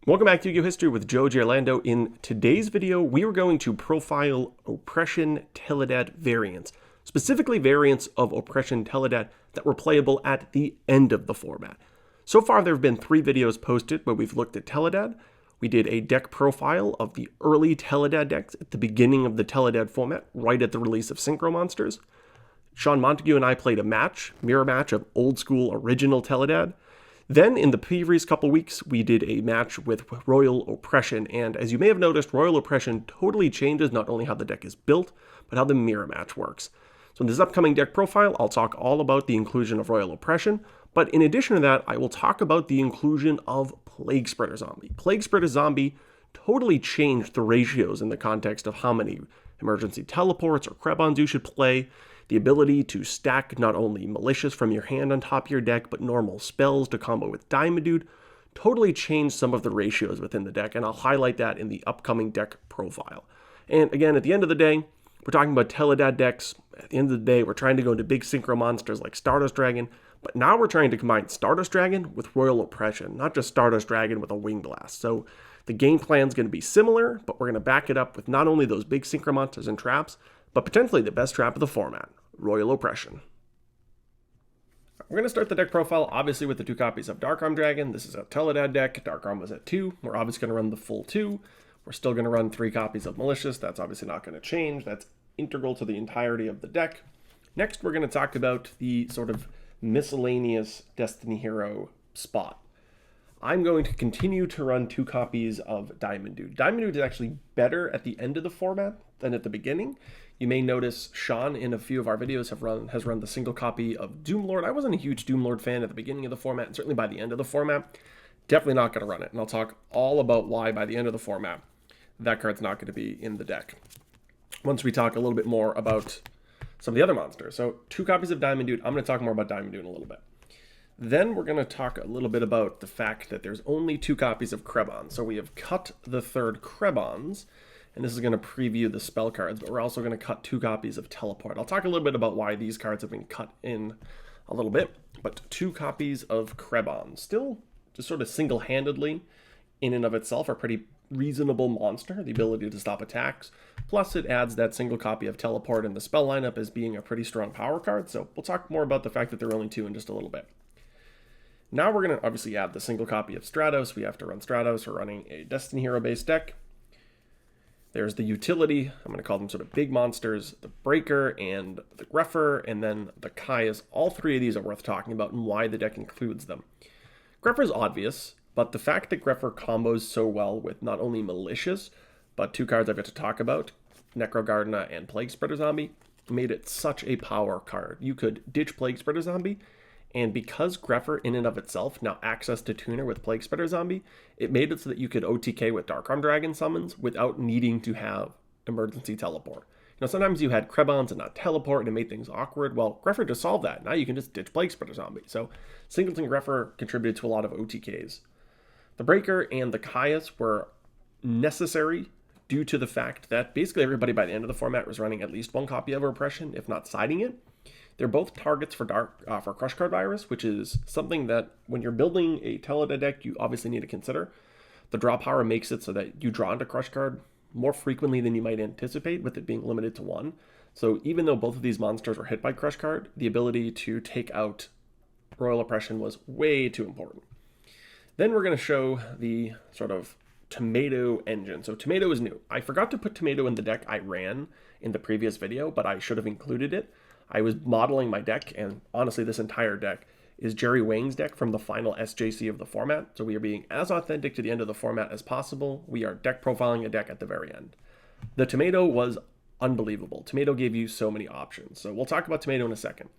Welcome back to Yu-Gi-Oh! History with Joe Giorlando. In today's video, we are going to profile Oppression Teledad variants, specifically variants of Oppression Teledad that were playable at the end of the format. So far, there have been 3 videos posted where we've looked at Teledad. We did a deck profile of the early Teledad decks at the beginning of the Teledad format, right at the release of Synchro Monsters. Sean Montague and I played a mirror match of old school original Teledad. Then, in the previous couple weeks, we did a match with Royal Oppression, and as you may have noticed, Royal Oppression totally changes not only how the deck is built, but how the mirror match works. So in this upcoming deck profile, I'll talk all about the inclusion of Royal Oppression, but in addition to that, I will talk about the inclusion of Plaguespreader Zombie. Plaguespreader Zombie totally changed the ratios in the context of how many emergency teleports or Krebons you should play, the ability to stack not only malicious from your hand on top of your deck, but normal spells to combo with Diamond Dude, totally changed some of the ratios within the deck, and I'll highlight that in the upcoming deck profile. And again, at the end of the day, we're talking about Tele-DAD decks. At the end of the day, we're trying to go into big synchro monsters like Stardust Dragon, but now we're trying to combine Stardust Dragon with Royal Oppression, not just Stardust Dragon with a Wing Blast. So the game plan is going to be similar, but we're going to back it up with not only those big synchro monsters and traps, but potentially the best trap of the format, Royal Oppression. We're going to start the deck profile, obviously, with the 2 copies of Dark Arm Dragon. This is a Teledad deck. Dark Arm was at 2. We're obviously going to run the full 2. We're still going to run 3 copies of Malicious. That's obviously not going to change. That's integral to the entirety of the deck. Next, we're going to talk about the sort of miscellaneous Destiny Hero spot. I'm going to continue to run 2 copies of Diamond Dude. Diamond Dude is actually better at the end of the format than at the beginning. You may notice Sean in a few of our videos has run the single copy of Doomlord. I wasn't a huge Doomlord fan at the beginning of the format, and certainly by the end of the format. Definitely not going to run it, and I'll talk all about why by the end of the format that card's not going to be in the deck once we talk a little bit more about some of the other monsters. So 2 copies of Diamond Dude. I'm going to talk more about Diamond Dude in a little bit. Then we're going to talk a little bit about the fact that there's only 2 copies of Krebons. So we have cut the 3rd Krebons, and this is going to preview the spell cards, but we're also going to cut 2 copies of Teleport. I'll talk a little bit about why these cards have been cut in a little bit, but 2 copies of Krebons. Still, just sort of single-handedly, in and of itself, are pretty reasonable monster, the ability to stop attacks. Plus, it adds that single copy of Teleport in the spell lineup as being a pretty strong power card, so we'll talk more about the fact that there are only 2 in just a little bit. Now we're going to obviously add the single copy of Stratos. We have to run Stratos. We're running a Destiny Hero-based deck. There's the utility. I'm going to call them sort of big monsters, the Breaker and the Greffer, and then the Caius. All 3 of these are worth talking about and why the deck includes them. Greffer is obvious, but the fact that Greffer combos so well with not only Malicious, but 2 cards I've got to talk about, Necrogardna and Plaguespreader Zombie, made it such a power card. You could ditch Plaguespreader Zombie, and because Greffer in and of itself now access to Tuner with Plaguespreader Zombie, it made it so that you could OTK with Dark Arm Dragon summons without needing to have emergency teleport. You know, sometimes you had Krebons and not teleport and it made things awkward. Well, Greffer just solved that. Now you can just ditch Plaguespreader Zombie. So Singleton Greffer contributed to a lot of OTKs. The Breaker and the Caius were necessary due to the fact that basically everybody by the end of the format was running at least 1 copy of Oppression, if not siding it. They're both targets for for Crush Card Virus, which is something that when you're building a Teledad deck, you obviously need to consider. The draw power makes it so that you draw into Crush Card more frequently than you might anticipate, with it being limited to 1. So even though both of these monsters were hit by Crush Card, the ability to take out Royal Oppression was way too important. Then we're going to show the sort of Tomato engine. So Tomato is new. I forgot to put Tomato in the deck I ran in the previous video, but I should have included it. I was modeling my deck, and honestly, this entire deck is Jerry Wang's deck from the final SJC of the format. So we are being as authentic to the end of the format as possible. We are deck profiling a deck at the very end. The Tomato was unbelievable. Tomato gave you so many options. So we'll talk about Tomato in a second.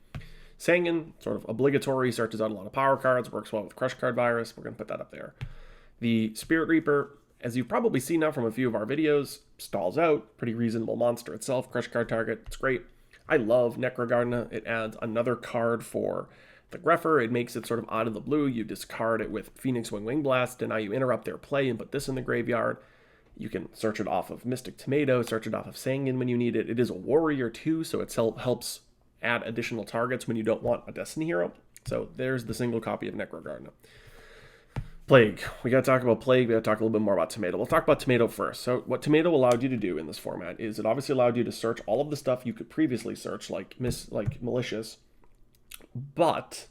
Sangan, sort of obligatory, searches out a lot of power cards, works well with Crush Card Virus. We're going to put that up there. The Spirit Reaper, as you've probably seen now from a few of our videos, stalls out. Pretty reasonable monster itself. Crush Card target, it's great. I love Necrogardna. It adds another card for the Greffer. It makes it sort of out of the blue. You discard it with Phoenix Wing Blast, and now you interrupt their play and put this in the graveyard. You can search it off of Mystic Tomato, search it off of Sangan when you need it. It is a warrior too, so it helps add additional targets when you don't want a Destiny Hero. So there's the single copy of Necrogardna. Plague. We got to talk about Plague. We got to talk a little bit more about Tomato. We'll talk about Tomato first. So what Tomato allowed you to do in this format is it obviously allowed you to search all of the stuff you could previously search, like malicious. But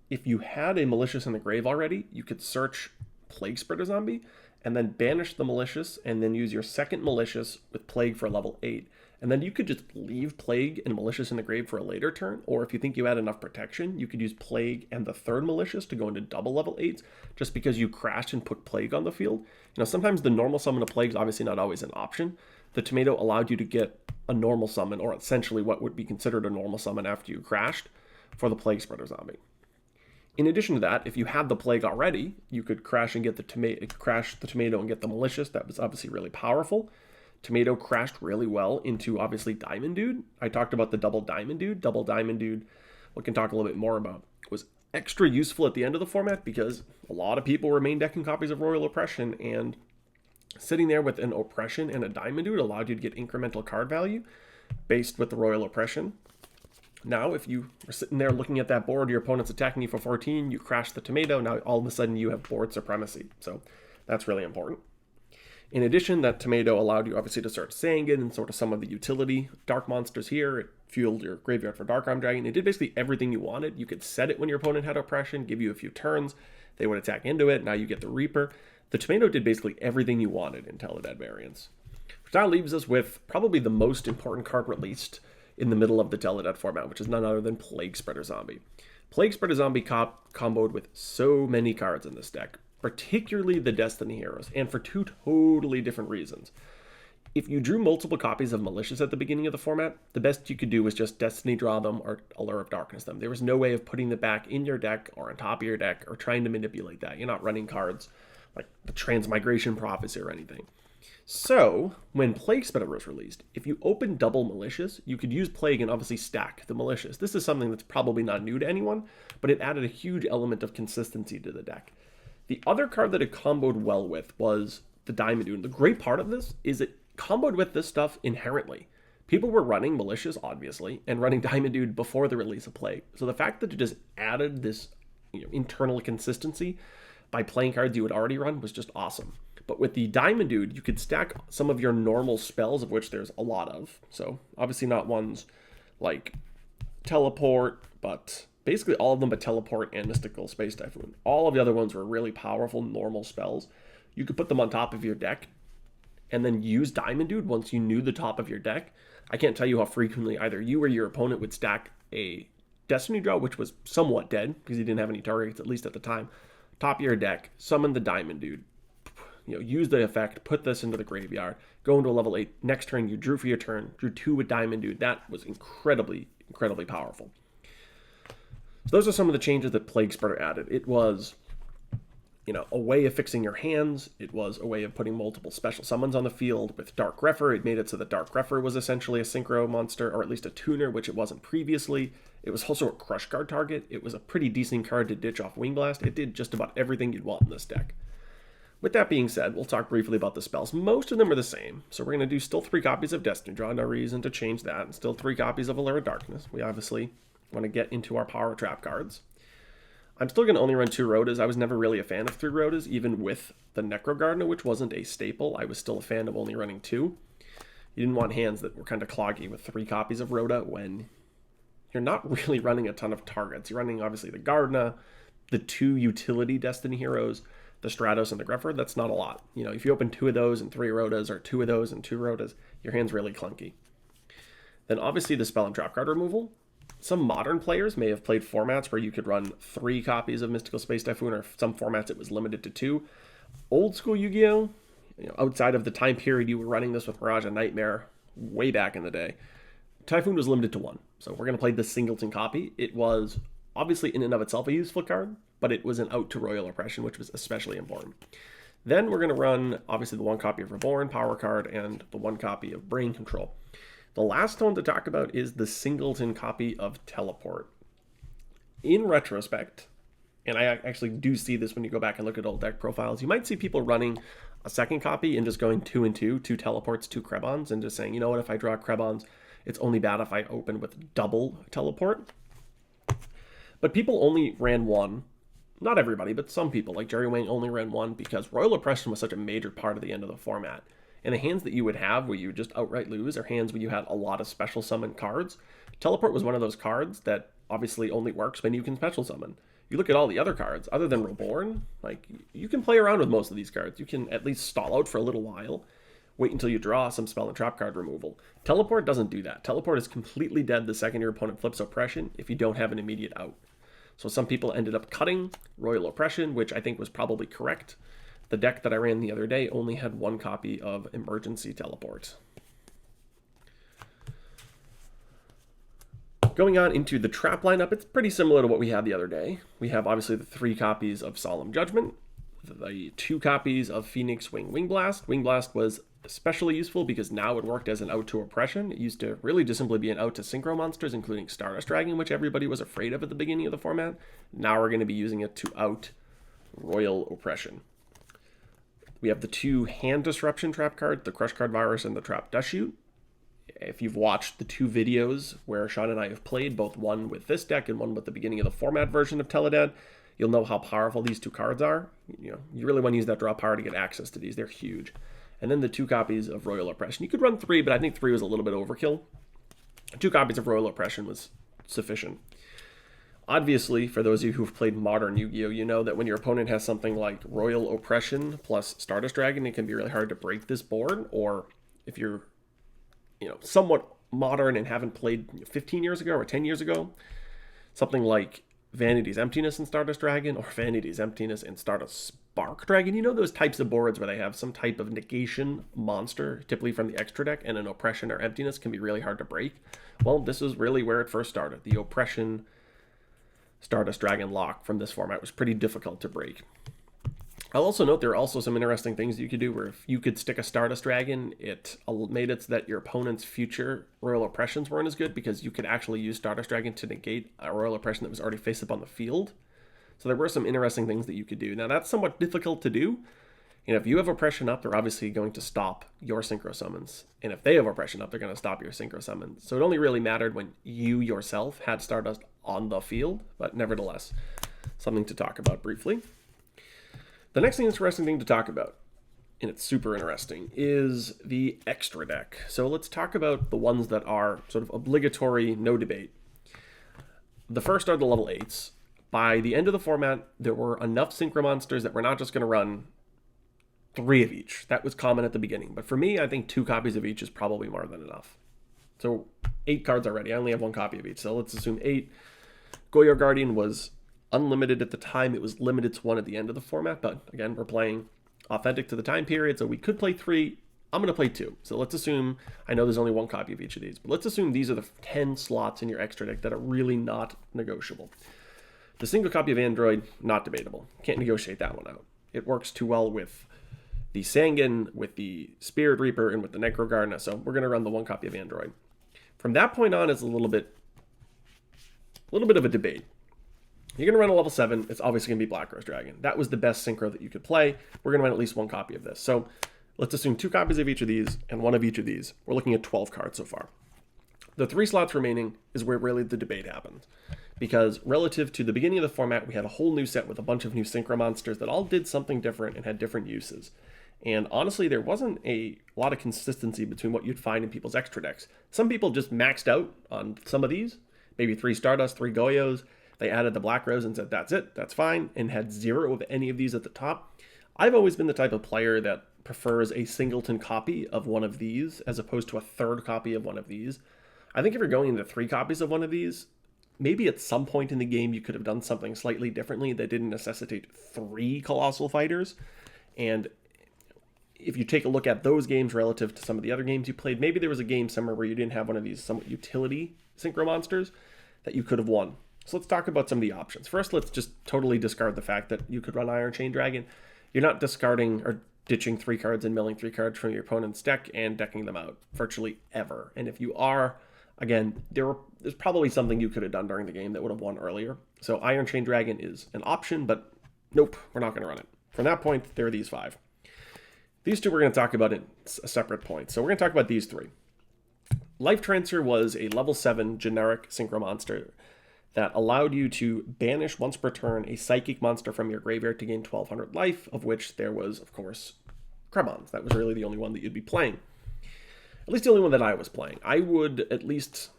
if you had a malicious in the grave already, you could search Plaguespreader Zombie and then banish the malicious and then use your second malicious with Plague for level 8. And then you could just leave Plague and malicious in the grave for a later turn, or if you think you had enough protection, you could use Plague and the third malicious to go into double level 8s just because you crashed and put Plague on the field. You know, sometimes the normal summon of Plague is obviously not always an option. The Tomato allowed you to get a normal summon, or essentially what would be considered a normal summon after you crashed, for the Plaguespreader Zombie. In addition to that, if you had the Plague already, you could crash and get the Tomato and get the malicious. That was obviously really powerful. Tomato crashed really well into, obviously, Diamond Dude. I talked about the double Diamond Dude. Double Diamond Dude, we can talk a little bit more about, was extra useful at the end of the format because a lot of people were main decking copies of Royal Oppression, and sitting there with an Oppression and a Diamond Dude allowed you to get incremental card value based with the Royal Oppression. Now, if you were sitting there looking at that board, your opponent's attacking you for 14, you crash the Tomato, now all of a sudden you have board supremacy. So that's really important. In addition, that Tomato allowed you obviously to search Sangan and sort of some of the utility dark monsters here. It fueled your graveyard for Dark Arm Dragon. It did basically everything you wanted. You could set it when your opponent had Oppression, give you a few turns. They would attack into it. Now you get the Reaper. The Tomato did basically everything you wanted in Teledad variants. Which now leaves us with probably the most important card released in the middle of the Teledad format, which is none other than Plaguespreader Zombie. Plaguespreader Zombie comboed with so many cards in this deck, particularly the Destiny Heroes, and for two totally different reasons. If you drew multiple copies of Malicious at the beginning of the format, the best you could do was just Destiny draw them or Allure of Darkness them. There was no way of putting them back in your deck or on top of your deck or trying to manipulate that. You're not running cards like the Transmigration Prophecy or anything. So, when Plaguespreader was released, if you open double Malicious, you could use Plague and obviously stack the Malicious. This is something that's probably not new to anyone, but it added a huge element of consistency to the deck. The other card that it comboed well with was the Diamond Dude. And the great part of this is it comboed with this stuff inherently. People were running Malicious, obviously, and running Diamond Dude before the release of Plague. So the fact that it just added this internal consistency by playing cards you would already run was just awesome. But with the Diamond Dude, you could stack some of your normal spells, of which there's a lot of. So obviously not ones like Teleport, but basically all of them but Teleport and Mystical Space Typhoon. All of the other ones were really powerful normal spells. You could put them on top of your deck and then use Diamond Dude once you knew the top of your deck. I can't tell you how frequently either you or your opponent would stack a Destiny draw, which was somewhat dead because you didn't have any targets, at least at the time. Top of your deck, summon the Diamond Dude. Use the effect, put this into the graveyard, go into a level 8. Next turn, you drew for your turn, drew 2 with Diamond Dude. That was incredibly, incredibly powerful. So those are some of the changes that Plaguespreader added. It was, a way of fixing your hands. It was a way of putting multiple special summons on the field. With Dark Grepher, it made it so that Dark Grepher was essentially a synchro monster, or at least a tuner, which it wasn't previously. It was also a crush card target. It was a pretty decent card to ditch off Wing Blast. It did just about everything you'd want in this deck. With that being said, we'll talk briefly about the spells. Most of them are the same. So we're going to do still 3 copies of Destiny Draw. No reason to change that. And still 3 copies of Allure of Darkness. We obviously want to get into our power trap cards. I'm still going to only run 2 Rhodas. I was never really a fan of 3 Rhodas, even with the Necro Gardener, which wasn't a staple. I was still a fan of only running 2. You didn't want hands that were kind of cloggy with 3 copies of Rhoda when you're not really running a ton of targets. You're running, obviously, the Gardener, the 2 utility Destiny Heroes, the Stratos and the Grepher. That's not a lot. If you open 2 of those and 3 Rhodas, or 2 of those and 2 Rhodas, your hand's really clunky. Then obviously the spell and trap card removal. Some modern players may have played formats where you could run 3 copies of Mystical Space Typhoon, or some formats it was limited to 2. Old school Yu-Gi-Oh! Outside of the time period you were running this with Mirage and Nightmare, way back in the day, Typhoon was limited to 1. So we're going to play the singleton copy. It was obviously in and of itself a useful card, but it was an out to Royal Oppression, which was especially important. Then we're going to run, obviously, the 1 copy of Reborn, Power Card, and the 1 copy of Brain Control. The last one to talk about is the singleton copy of Teleport. In retrospect, and I actually do see this when you go back and look at old deck profiles, you might see people running a second copy and just going 2 and 2, 2 Teleports, 2 Krebons, and just saying, what, if I draw Krebons, it's only bad if I open with double Teleport. But people only ran 1 not everybody, but some people, like Jerry Wang, only ran one because Royal Oppression was such a major part of the end of the format. And the hands that you would have where you would just outright lose are hands where you had a lot of special summon cards. Teleport was one of those cards that obviously only works when you can special summon. You look at all the other cards, other than Reborn, like, you can play around with most of these cards. You can at least stall out for a little while, wait until you draw some spell and trap card removal. Teleport doesn't do that. Teleport is completely dead the second your opponent flips Oppression if you don't have an immediate out. So some people ended up cutting Royal Oppression, which I think was probably correct. The deck that I ran the other day only had one copy of Emergency Teleport. Going on into the trap lineup, it's pretty similar to what we had the other day. We have obviously the 3 copies of Solemn Judgment, the 2 copies of Phoenix Wing Wing Blast. Wing Blast was especially useful because now it worked as an out to Oppression. It used to really just simply be an out to synchro monsters, including Stardust Dragon, which everybody was afraid of at the beginning of the format. Now we're going to be using it to out Royal Oppression. We have the 2 hand disruption trap cards, the Crush Card Virus and the Trap Dust Shoot. If you've watched the 2 videos where Sean and I have played, both one with this deck and one with the beginning of the format version of Teledad, you'll know how powerful these 2 cards are. You really want to use that draw power to get access to these. They're huge. And then the 2 copies of Royal Oppression. You could run 3, but I think 3 was a little bit overkill. 2 copies of Royal Oppression was sufficient. Obviously, for those of you who've played modern Yu-Gi-Oh, you know that when your opponent has something like Royal Oppression plus Stardust Dragon, it can be really hard to break this board. Or if you're, somewhat modern and haven't played 15 years ago or 10 years ago, something like Vanity's Emptiness and Stardust Dragon, or Vanity's Emptiness and Stardust Spark Dragon. You know those types of boards where they have some type of negation monster, typically from the extra deck, and an Oppression or Emptiness can be really hard to break? Well, this is really where it first started. The Oppression Stardust Dragon lock from this format was pretty difficult to break. I'll also note there are also some interesting things you could do where if you could stick a Stardust Dragon, it made it so that your opponent's future Royal Oppressions weren't as good because you could actually use Stardust Dragon to negate a Royal Oppression that was already face up on the field. So there were some interesting things that you could do. Now that's somewhat difficult to do. If you have Oppression up, they're obviously going to stop your Synchro Summons. And if they have Oppression up, they're going to stop your Synchro Summons. So it only really mattered when you yourself had Stardust on the field, but nevertheless, something to talk about briefly. The next interesting thing to talk about, and it's super interesting, is the extra deck. So let's talk about the ones that are sort of obligatory, no debate. The first are the level 8s. By the end of the format, there were enough Synchro Monsters that we're not just going to run 3 of each. That was common at the beginning. But for me, I think 2 copies of each is probably more than enough. So 8 cards already. I only have 1 copy of each. So let's assume 8. Goyo Guardian was unlimited at the time. It was limited to 1 at the end of the format. But again, we're playing authentic to the time period. So we could play 3. I'm going to play 2. So let's assume, I know there's only 1 copy of each of these, but let's assume these are the 10 slots in your extra deck that are really not negotiable. The single copy of Android, not debatable. Can't negotiate that one out. It works too well with the Sangan, with the Spirit Reaper, and with the Necro Gardener, so we're going to run the 1 copy of Android. From that point on, it's a little bit of a debate. You're going to run a level 7, it's obviously going to be Black Rose Dragon. That was the best synchro that you could play. We're going to run at least 1 copy of this. So let's assume 2 copies of each of these and 1 of each of these. We're looking at 12 cards so far. The 3 slots remaining is where really the debate happens. Because relative to the beginning of the format, we had a whole new set with a bunch of new synchro monsters that all did something different and had different uses. And honestly, there wasn't a lot of consistency between what you'd find in people's extra decks. Some people just maxed out on some of these, maybe 3 Stardust, 3 Goyos. They added the Black Rose and said, that's it, that's fine, and had 0 of any of these at the top. I've always been the type of player that prefers a singleton copy of one of these as opposed to a 3rd copy of one of these. I think if you're going into 3 copies of one of these, maybe at some point in the game you could have done something slightly differently that didn't necessitate 3 Colossal Fighters. And if you take a look at those games relative to some of the other games you played, maybe there was a game somewhere where you didn't have one of these somewhat utility synchro monsters that you could have won. So let's talk about some of the options. First, let's just totally discard the fact that you could run Iron Chain Dragon. You're not discarding or ditching 3 cards and milling 3 cards from your opponent's deck and decking them out virtually ever. And if you are, again, there's probably something you could have done during the game that would have won earlier. So Iron Chain Dragon is an option, but nope, we're not going to run it. From that point, there are these 5. These 2 we're going to talk about in a separate point. So we're going to talk about these 3. Life Transfer was a level 7 generic synchro monster that allowed you to banish once per turn a psychic monster from your graveyard to gain 1200 life, of which there was, of course, Krebons. That was really the only one that you'd be playing. At least the only one that I was playing. I would at least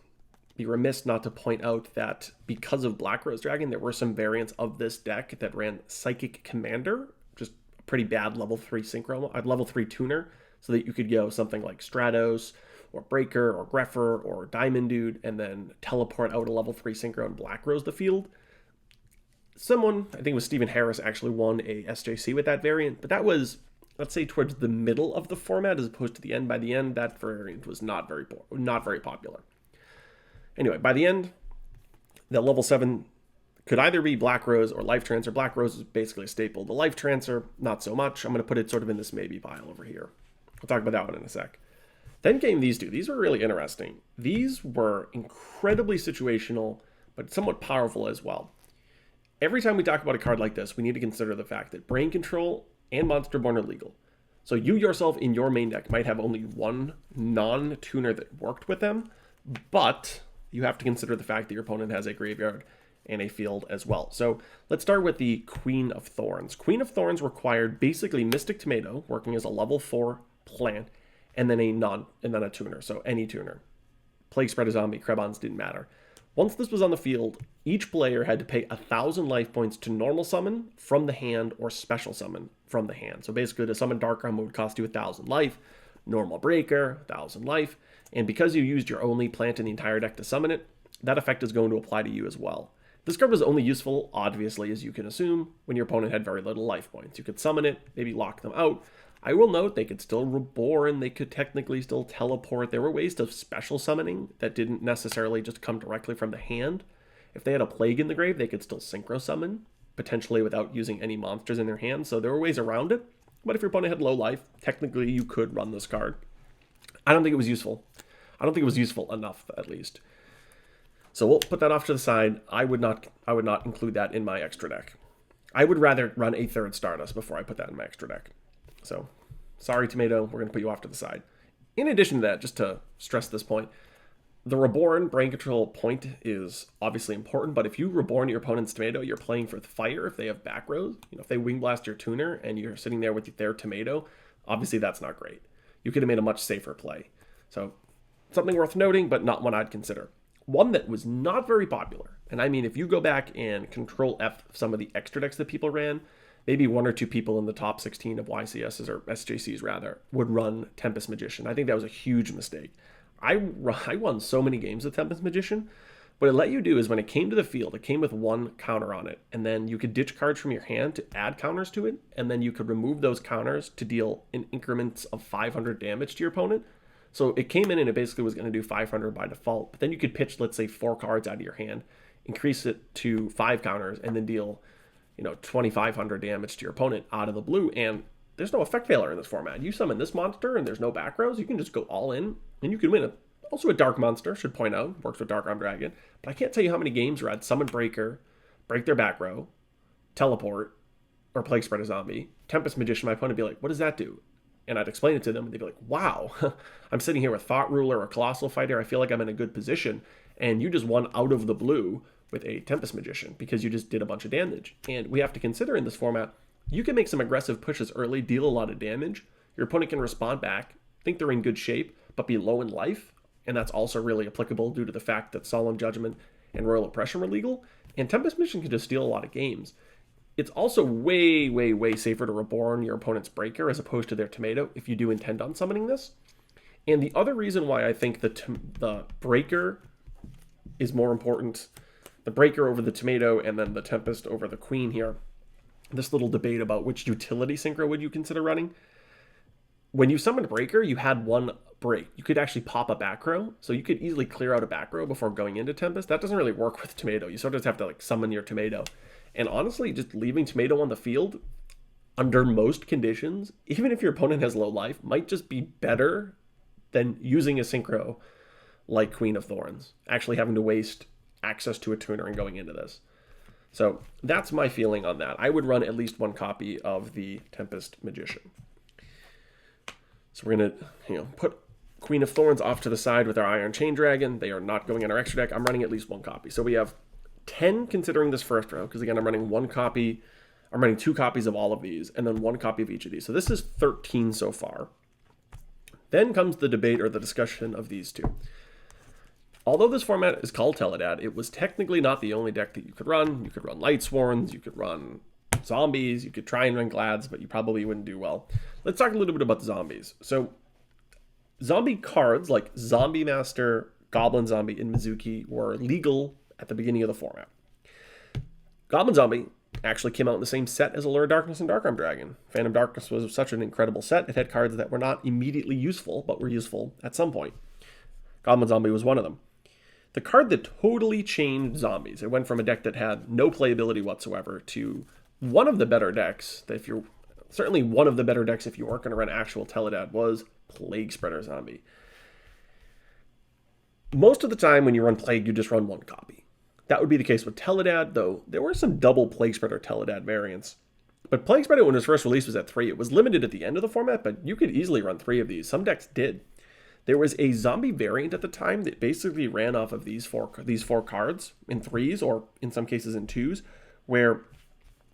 be remiss not to point out that because of Black Rose Dragon, there were some variants of this deck that ran Psychic Commander, just a pretty bad level 3 synchro, level 3 tuner, so that you could go something like Stratos, or Breaker, or Greffer, or Diamond Dude, and then teleport out a level 3 synchro and Black Rose the field. Someone, I think it was Stephen Harris, actually won a SJC with that variant, but that was, let's say, towards the middle of the format as opposed to the end. By the end, that variant was not very popular. Anyway, by the end, the level 7 could either be Black Rose or Life Transfer. Black Rose is basically a staple. The Life Transfer, not so much. I'm going to put it sort of in this maybe pile over here. We'll talk about that one in a sec. Then came these two. These were really interesting. These were incredibly situational, but somewhat powerful as well. Every time we talk about a card like this, we need to consider the fact that Brain Control and Monster Born are legal. So you yourself in your main deck might have only one non-tuner that worked with them, but you have to consider the fact that your opponent has a graveyard and a field as well. So let's start with the Queen of Thorns. Queen of Thorns required basically Mystic Tomato, working as a level 4 plant, and then a tuner, so any tuner. Plaguespreader Zombie, Krebons didn't matter. Once this was on the field, each player had to pay 1,000 life points to normal summon from the hand or special summon from the hand. So basically, to summon Dark Armor would cost you 1,000 life, normal Breaker, 1,000 life, and because you used your only plant in the entire deck to summon it, that effect is going to apply to you as well. This card was only useful, obviously, as you can assume, when your opponent had very little life points. You could summon it, maybe lock them out. I will note they could still reborn, they could technically still teleport. There were ways of special summoning that didn't necessarily just come directly from the hand. If they had a Plague in the grave, they could still synchro summon, potentially without using any monsters in their hand. So there were ways around it. But if your opponent had low life, technically you could run this card. I don't think it was useful. I don't think it was useful enough, at least. So we'll put that off to the side. I would not include that in my extra deck. I would rather run a third Stardust before I put that in my extra deck. So, sorry, Tomato, we're going to put you off to the side. In addition to that, just to stress this point, the Reborn Brain Control point is obviously important, but if you Reborn your opponent's Tomato, you're playing for the fire if they have back rows. If they Wing Blast your tuner and you're sitting there with their Tomato, obviously that's not great. You could have made a much safer play. So, something worth noting, but not one I'd consider. One that was not very popular, and I mean, if you go back and Control F some of the extra decks that people ran, maybe one or two people in the top 16 of YCSs, or SJCs rather, would run Tempest Magician. I think that was a huge mistake. I won so many games with Tempest Magician. What it let you do is when it came to the field, it came with one counter on it, and then you could ditch cards from your hand to add counters to it, and then you could remove those counters to deal in increments of 500 damage to your opponent. So it came in and it basically was going to do 500 by default, but then you could pitch, let's say, 4 cards out of your hand, increase it to 5 counters, and then deal 2,500 damage to your opponent out of the blue, and there's no effect failure in this format. You summon this monster and there's no back rows, you can just go all in and you can win it. Also a dark monster, should point out, works with Dark Arm Dragon, but I can't tell you how many games where I'd summon Breaker, break their back row, teleport, or Plaguespreader Zombie, Tempest Magician, my opponent would be like, what does that do? And I'd explain it to them and they'd be like, wow, I'm sitting here with Thought Ruler or Colossal Fighter, I feel like I'm in a good position, and you just won out of the blue with a Tempest Magician because you just did a bunch of damage. And we have to consider in this format, you can make some aggressive pushes early, deal a lot of damage. Your opponent can respond back, think they're in good shape, but be low in life. And that's also really applicable due to the fact that Solemn Judgment and Royal Oppression were legal. And Tempest Magician can just steal a lot of games. It's also way, way, way safer to Reborn your opponent's Breaker as opposed to their Tomato if you do intend on summoning this. And the other reason why I think the Breaker is more important, the Breaker over the Tomato and then the Tempest over the Queen here, this little debate about which utility synchro would you consider running. When you summoned Breaker, you had one break. You could actually pop a back row, so you could easily clear out a back row before going into Tempest. That doesn't really work with Tomato. You sort of just have to summon your Tomato. And honestly, just leaving Tomato on the field, under most conditions, even if your opponent has low life, might just be better than using a synchro like Queen of Thorns, actually having to waste access to a tuner and going into this. So that's my feeling on that. I would run at least one copy of the Tempest Magician. So we're going to put Queen of Thorns off to the side with our Iron Chain Dragon. They are not going in our extra deck. I'm running at least one copy. So we have 10 considering this first row, because again, I'm running two copies of all of these, and then one copy of each of these. So this is 13 so far. Then comes the debate or the discussion of these two. Although this format is called Teledad, it was technically not the only deck that you could run. You could run Lightsworns, you could run Zombies, you could try and run Glads, but you probably wouldn't do well. Let's talk a little bit about the Zombies. So zombie cards like Zombie Master, Goblin Zombie, and Mizuki were legal at the beginning of the format. Goblin Zombie actually came out in the same set as Allure of Darkness and Dark Arm Dragon. Phantom Darkness was such an incredible set. It had cards that were not immediately useful, but were useful at some point. Goblin Zombie was one of them. The card that totally changed Zombies, it went from a deck that had no playability whatsoever to one of the better decks, that certainly one of the better decks if you weren't going to run actual Teledad, was Plaguespreader Zombie. Most of the time when you run Plague, you just run one copy. That would be the case with Teledad, though there were some double Plaguespreader Teledad variants. But Plaguespreader, when it was first released, was at 3. It was limited at the end of the format, but you could easily run 3 of these. Some decks did. There was a zombie variant at the time that basically ran off of these four cards in 3s, or in some cases in 2s, where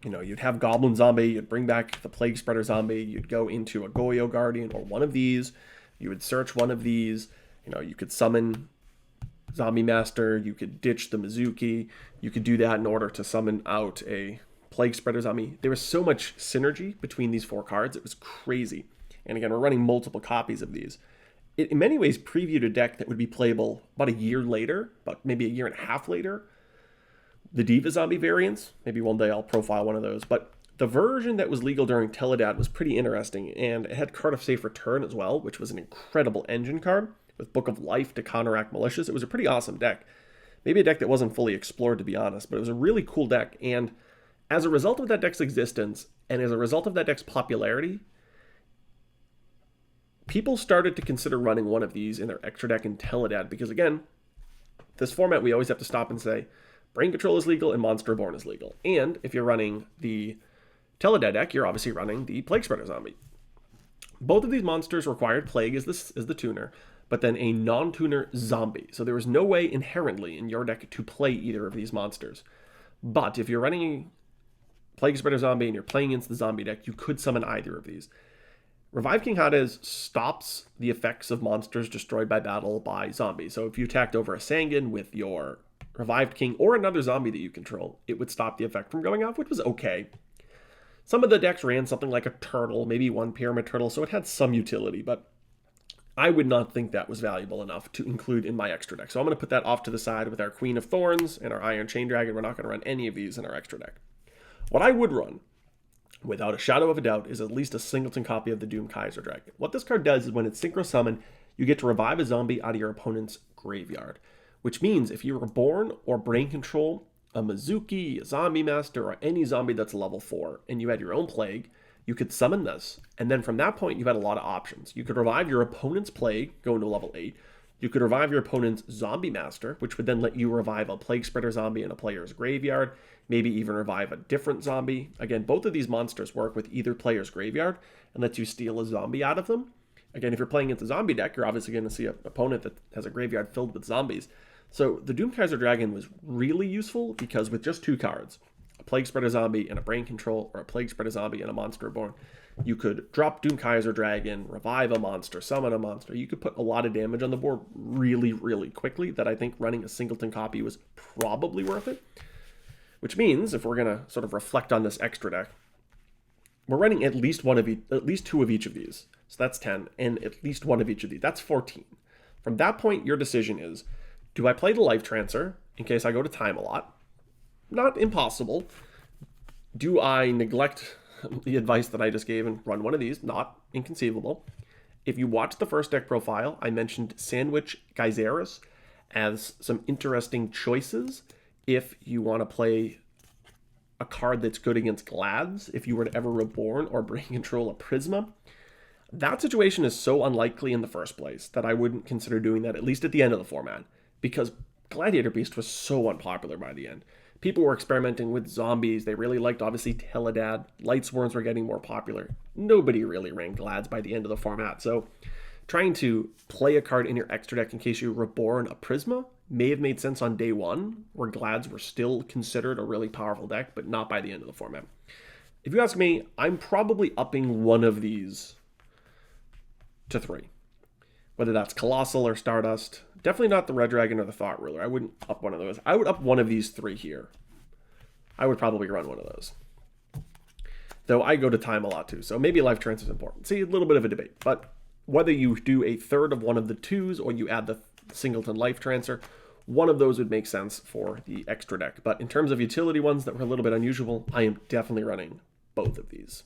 you'd have Goblin Zombie, you'd bring back the Plaguespreader Zombie, you'd go into a Goyo Guardian or one of these, you would search one of these, you could summon Zombie Master, you could ditch the Mizuki, you could do that in order to summon out a Plaguespreader Zombie. There was so much synergy between these 4 cards, it was crazy. And again, we're running multiple copies of these. It in many ways previewed a deck that would be playable about a year later, but maybe a year and a half later. The Diva Zombie variants, maybe one day I'll profile one of those, but the version that was legal during Teledad was pretty interesting, and it had Card of Safe Return as well, which was an incredible engine card with Book of Life to counteract Malicious. It was a pretty awesome deck. Maybe a deck that wasn't fully explored, to be honest, but it was a really cool deck, and as a result of that deck's existence, and as a result of that deck's popularity, people started to consider running one of these in their extra deck in Teledad, because again, this format we always have to stop and say, Brain Control is legal and Monster Born is legal. And if you're running the Teledad deck, you're obviously running the Plaguespreader Zombie. Both of these monsters required Plague as the tuner, but then a non-tuner Zombie. So there was no way inherently in your deck to play either of these monsters. But if you're running Plaguespreader Zombie and you're playing against the Zombie deck, you could summon either of these. Revive King Hades stops the effects of monsters destroyed by battle by zombies. So if you attacked over a Sangan with your Revived King or another zombie that you control, it would stop the effect from going off, which was okay. Some of the decks ran something like a turtle, maybe one Pyramid Turtle, so it had some utility, but I would not think that was valuable enough to include in my extra deck. So I'm going to put that off to the side with our Queen of Thorns and our Iron Chain Dragon. We're not going to run any of these in our extra deck. What I would run, without a shadow of a doubt, is at least a singleton copy of the Doom Kaiser Dragon. What this card does is when it's synchro summoned, you get to revive a zombie out of your opponent's graveyard, which means if you were born or brain control a Mizuki, a Zombie Master, or any zombie that's level 4, and you had your own Plague, you could summon this, and then from that point you had a lot of options. You could revive your opponent's Plague, go into level 8. You could revive your opponent's Zombie Master, which would then let you revive a Plaguespreader Zombie in a player's graveyard, maybe even revive a different zombie. Again, both of these monsters work with either player's graveyard and lets you steal a zombie out of them. Again, if you're playing against a zombie deck, you're obviously going to see an opponent that has a graveyard filled with zombies. So the Doom Kaiser Dragon was really useful because with just 2 cards, a Plaguespreader Zombie and a Brain Control, or a Plaguespreader Zombie and a Monster Born, you could drop Doom Kaiser Dragon, revive a monster, summon a monster. You could put a lot of damage on the board really, really quickly that I think running a singleton copy was probably worth it. Which means, if we're going to sort of reflect on this extra deck, we're running at least 2 of each of these. So that's 10, and at least 1 of each of these. That's 14. From that point, your decision is, do I play the Life Trancer in case I go to time a lot? Not impossible. Do I neglect the advice that I just gave and run one of these? Not inconceivable. If you watch the first deck profile, I mentioned Sandwich Geyseris as some interesting choices if you want to play a card that's good against Glads, if you were to ever Reborn or Brain Control a Prisma. That situation is so unlikely in the first place that I wouldn't consider doing that, at least at the end of the format, because Gladiator Beast was so unpopular by the end. People were experimenting with zombies. They really liked, obviously, Teledad. Lightsworns were getting more popular. Nobody really ran Glads by the end of the format. So trying to play a card in your extra deck in case you Reborn a Prisma may have made sense on day one, where Glads were still considered a really powerful deck, but not by the end of the format. If you ask me, I'm probably upping one of these to 3. Whether that's Colossal or Stardust. Definitely not the Red Dragon or the Thought Ruler. I wouldn't up one of those. I would up one of these 3 here. I would probably run one of those. Though I go to time a lot too, so maybe Life Trance is important. See, a little bit of a debate. But whether you do a third of one of the 2s or you add the Singleton Life Trancer, one of those would make sense for the extra deck. But in terms of utility ones that were a little bit unusual, I am definitely running both of these.